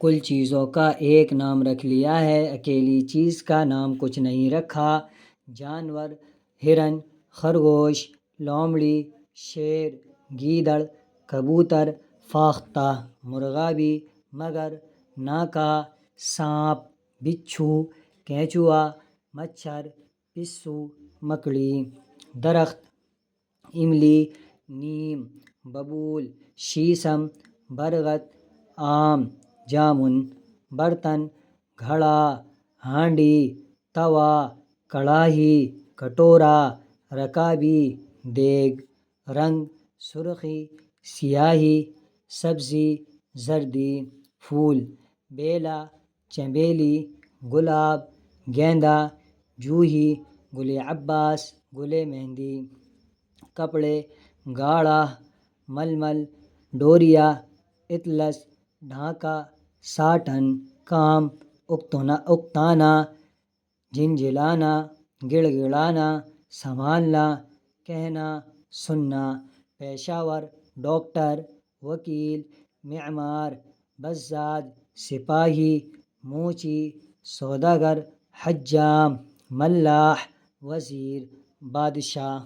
کل چیزوں کا ایک نام رکھ لیا ہے، اکیلی چیز کا نام کچھ نہیں رکھا۔ جانور: ہرن، خرگوش، لومڑی، شیر، گیدڑ، کبوتر، فاختہ، مرغابی، مگر، ناکا، سانپ، بچھو، کیچوا، مچھر، پسو، مکڑی۔ درخت: املی، نیم، ببول، شیشم، برگد، آم، جامن۔ برتن: گھڑا، ہانڈی، توا، کڑاہی، کٹورا، رکابی، دیگ۔ رنگ: سرخی، سیاہی، سبزی، زردی۔ پھول: بیلا، چنبیلی، گلاب، گیندا، جوہی، گل عباس، گل مہندی۔ کپڑے: گاڑا، ململ، ڈوریا، اطلس، ڈھاکا، ساٹن۔ کام: اکتانا، جھنجھلانا، گڑ گڑانا، سنبھالنا، کہنا، سننا۔ پیشہ ور: ڈاکٹر، وکیل، معمار، بزاد، سپاہی، موچی، سوداگر، حجام، ملاح، وزیر، بادشاہ۔